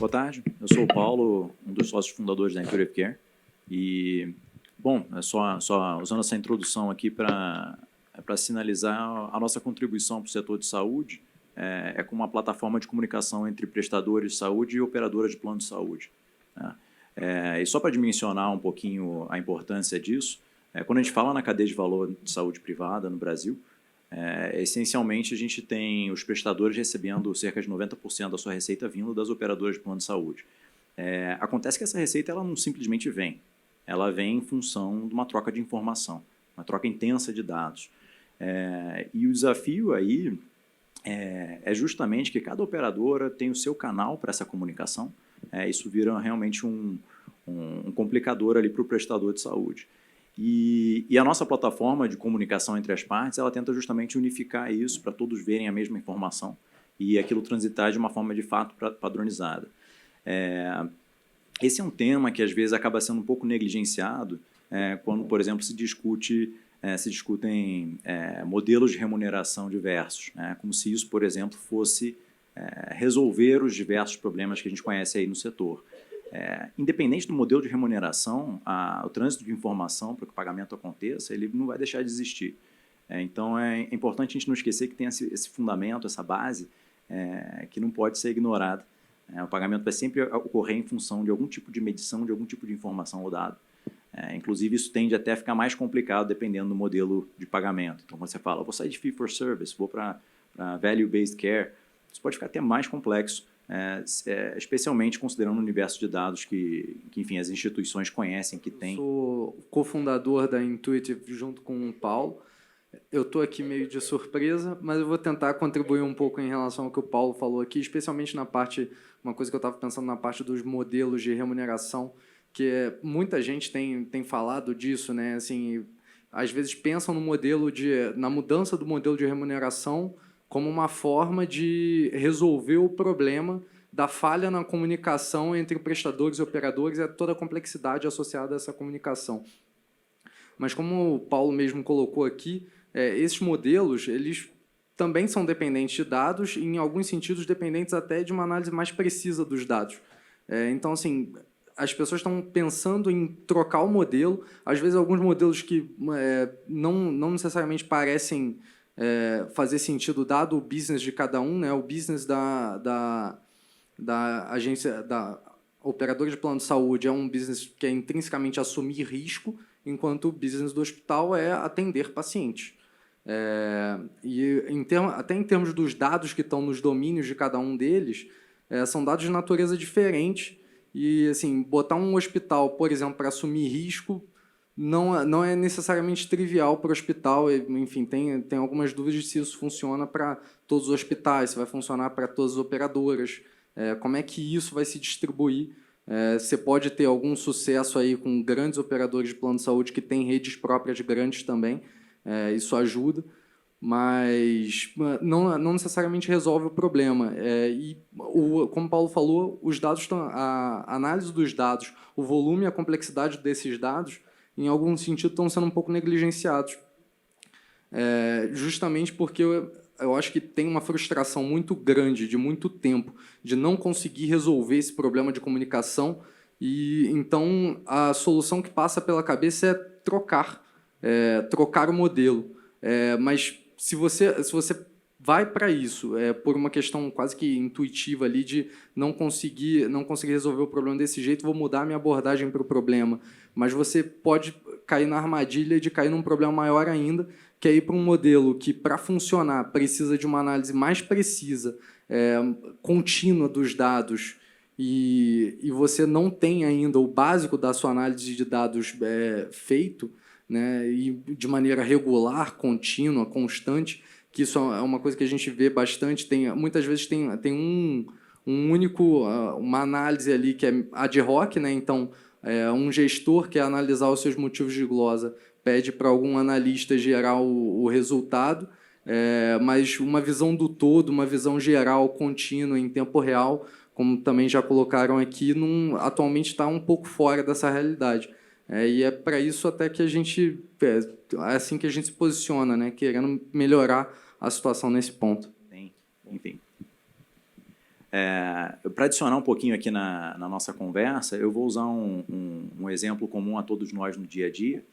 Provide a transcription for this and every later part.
Boa tarde, eu sou o Paulo, um dos sócios fundadores da Intuitive Care. E, bom, só usando essa introdução aqui para sinalizar a nossa contribuição para o setor de saúde, com uma plataforma de comunicação entre prestadores de saúde e operadoras de plano de saúde, né? E só para dimensionar um pouquinho a importância disso, quando a gente fala na cadeia de valor de saúde privada no Brasil, essencialmente a gente tem os prestadores recebendo cerca de 90% da sua receita vindo das operadoras de plano de saúde. Acontece que essa receita ela não simplesmente vem, ela vem em função de uma troca de informação, uma troca intensa de dados. E o desafio aí é justamente que cada operadora tem o seu canal para essa comunicação. Isso vira realmente um complicador ali para o prestador de saúde. E a nossa plataforma de comunicação entre as partes, ela tenta justamente unificar isso para todos verem a mesma informação e aquilo transitar de uma forma de fato padronizada. Esse é um tema que às vezes acaba sendo um pouco negligenciado quando, por exemplo, se discutem modelos de remuneração diversos, como se isso, por exemplo, fosse resolver os diversos problemas que a gente conhece aí no setor. Independente do modelo de remuneração, o trânsito de informação para que o pagamento aconteça, ele não vai deixar de existir. Então, é importante a gente não esquecer que tem esse fundamento, essa base, que não pode ser ignorada. O pagamento vai sempre ocorrer em função de algum tipo de medição, de algum tipo de informação ou dado. Inclusive, isso tende até a ficar mais complicado dependendo do modelo de pagamento. Então, quando você fala, vou sair de fee for service, vou para value-based care, isso pode ficar até mais complexo, especialmente considerando o universo de dados que, enfim, as instituições conhecem que tem. Sou cofundador da Intuitive junto com o Paulo. Eu estou aqui meio de surpresa, mas eu vou tentar contribuir um pouco em relação ao que o Paulo falou aqui, especialmente na parte, uma coisa que eu estava pensando na parte dos modelos de remuneração, que muita gente tem falado disso, né? Assim, às vezes pensam na mudança do modelo de remuneração como uma forma de resolver o problema da falha na comunicação entre prestadores e operadores e toda a complexidade associada a essa comunicação. Mas como o Paulo mesmo colocou aqui, esses modelos eles também são dependentes de dados e, em alguns sentidos, dependentes até de uma análise mais precisa dos dados. Então, assim, as pessoas estão pensando em trocar o modelo, às vezes alguns modelos que não necessariamente parecem fazer sentido dado o business de cada um, né? O business da agência, da operadora de plano de saúde é um business que é intrinsecamente assumir risco, enquanto o business do hospital é atender pacientes. Até em termos dos dados que estão nos domínios de cada um deles, são dados de natureza diferente e, assim, botar um hospital, por exemplo, para assumir risco não é necessariamente trivial para o hospital. Enfim, tem algumas dúvidas de se isso funciona para todos os hospitais, se vai funcionar para todas as operadoras, como é que isso vai se distribuir. Você pode ter algum sucesso aí com grandes operadores de plano de saúde que têm redes próprias grandes também, isso ajuda, mas não necessariamente resolve o problema. Como o Paulo falou, os dados a análise dos dados, o volume e a complexidade desses dados, em algum sentido, estão sendo um pouco negligenciados. Justamente porque eu acho que tem uma frustração muito grande, de muito tempo, de não conseguir resolver esse problema de comunicação, e então a solução que passa pela cabeça é trocar o modelo. Mas se você vai para isso, por uma questão quase que intuitiva ali de não conseguir resolver o problema desse jeito, vou mudar a minha abordagem para o problema. Mas você pode cair na armadilha de cair num problema maior ainda, que é ir para um modelo que, para funcionar, precisa de uma análise mais precisa, contínua dos dados, e você não tem ainda o básico da sua análise de dados feito, né, e de maneira regular, contínua, constante, que isso é uma coisa que a gente vê bastante. Muitas vezes tem uma análise ali que é ad hoc, né? Então, um gestor quer analisar os seus motivos de glosa, pede para algum analista gerar o resultado, mas uma visão do todo, uma visão geral, contínua, em tempo real, como também já colocaram aqui, atualmente está um pouco fora dessa realidade. E é para isso até que a gente... É assim que a gente se posiciona, né? Querendo melhorar a situação nesse ponto. Enfim. Para adicionar um pouquinho aqui na nossa conversa, eu vou usar um exemplo comum a todos nós no dia a dia,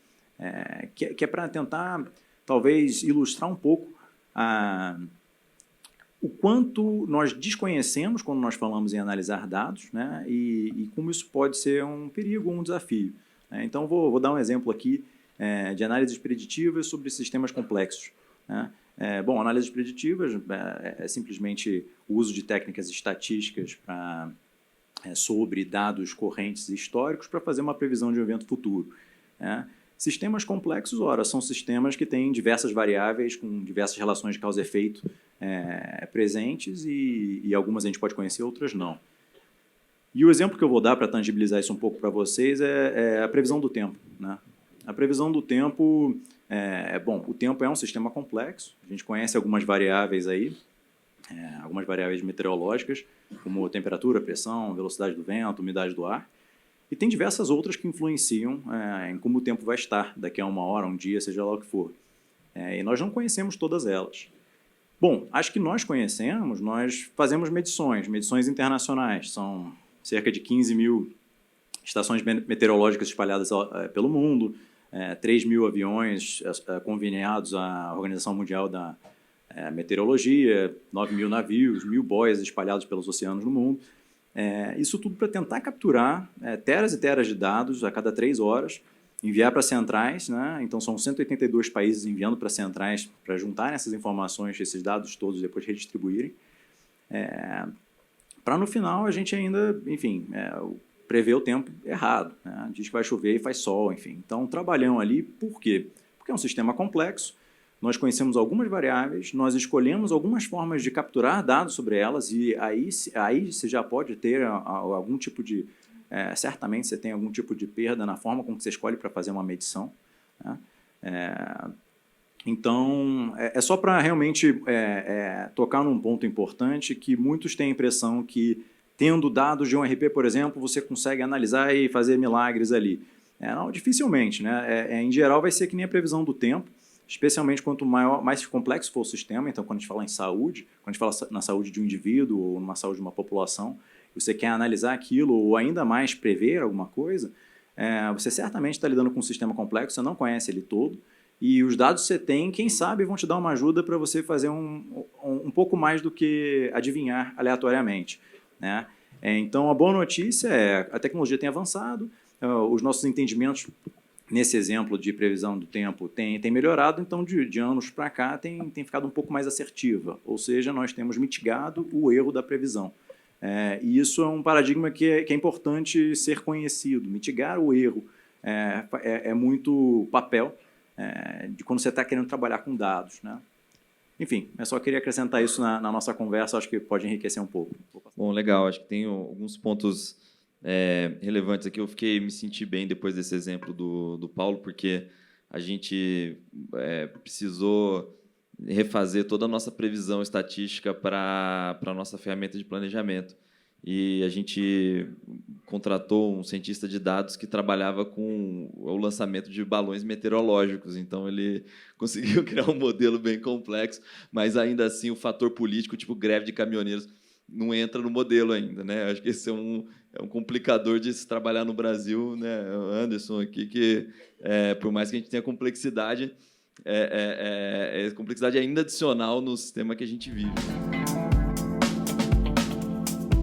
que é para tentar, talvez, ilustrar um pouco o quanto nós desconhecemos quando nós falamos em analisar dados, né, e como isso pode ser um perigo ou um desafio. Então, vou dar um exemplo aqui de análises preditivas sobre sistemas complexos, né? Bom, análises preditivas é simplesmente o uso de técnicas estatísticas sobre dados correntes e históricos para fazer uma previsão de um evento futuro, né? Sistemas complexos, ora, são sistemas que têm diversas variáveis com diversas relações de causa e efeito presentes e algumas a gente pode conhecer, outras não. E o exemplo que eu vou dar para tangibilizar isso um pouco para vocês é a previsão do tempo, né? A previsão do tempo, bom, o tempo é um sistema complexo, a gente conhece algumas variáveis aí, algumas variáveis meteorológicas, como temperatura, pressão, velocidade do vento, umidade do ar, e tem diversas outras que influenciam em como o tempo vai estar daqui a uma hora, um dia, seja lá o que for. E nós não conhecemos todas elas. Bom, as que nós conhecemos, nós fazemos medições internacionais, são cerca de 15 mil estações meteorológicas espalhadas pelo mundo, 3 mil aviões conveniados à Organização Mundial da Meteorologia, 9 mil navios, 1.000 boias espalhados pelos oceanos no mundo. Isso tudo para tentar capturar teras e teras de dados a cada 3 horas, enviar para centrais, né? Então são 182 países enviando para centrais para juntarem essas informações, esses dados todos, depois redistribuírem. Para no final a gente ainda, enfim, prever o tempo errado, né? Diz que vai chover e faz sol, enfim. Então, trabalham ali, por quê? Porque é um sistema complexo, nós conhecemos algumas variáveis, nós escolhemos algumas formas de capturar dados sobre elas e aí você já pode ter algum tipo de... certamente você tem algum tipo de perda na forma como você escolhe para fazer uma medição, né? Então, é só para realmente tocar num ponto importante que muitos têm a impressão que, tendo dados de um RP, por exemplo, você consegue analisar e fazer milagres ali. Não, dificilmente, né? Em geral, vai ser que nem a previsão do tempo, especialmente quanto mais complexo for o sistema. Então, quando a gente fala em saúde, quando a gente fala na saúde de um indivíduo ou numa saúde de uma população, você quer analisar aquilo ou ainda mais prever alguma coisa, você certamente está lidando com um sistema complexo, você não conhece ele todo, e os dados que você tem, quem sabe, vão te dar uma ajuda para você fazer um pouco mais do que adivinhar aleatoriamente, né? Então, a boa notícia é a tecnologia tem avançado, os nossos entendimentos nesse exemplo de previsão do tempo tem melhorado, então de anos para cá tem ficado um pouco mais assertiva, ou seja, nós temos mitigado o erro da previsão. E isso é um paradigma que é importante ser conhecido. Mitigar o erro é muito papel de quando você está querendo trabalhar com dados, né? Enfim, eu só queria acrescentar isso na nossa conversa, acho que pode enriquecer um pouco. Bom, legal, acho que tem alguns pontos relevantes aqui. Eu me senti bem depois desse exemplo do Paulo, porque a gente precisou refazer toda a nossa previsão estatística para a nossa ferramenta de planejamento. E a gente contratou um cientista de dados que trabalhava com o lançamento de balões meteorológicos. Então, ele conseguiu criar um modelo bem complexo, mas, ainda assim, o fator político, tipo greve de caminhoneiros, não entra no modelo ainda, né? Acho que esse é um complicador de se trabalhar no Brasil, né? O Anderson aqui, que, por mais que a gente tenha complexidade, complexidade ainda adicional no sistema que a gente vive.